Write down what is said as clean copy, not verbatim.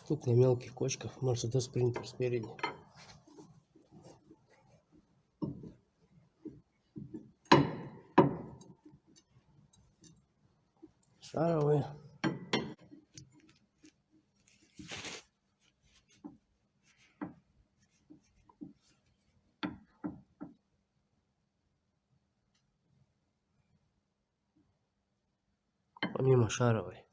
Тут на мелких кочках Mercedes Sprinter спереди. Шаровые. Помимо шаровой.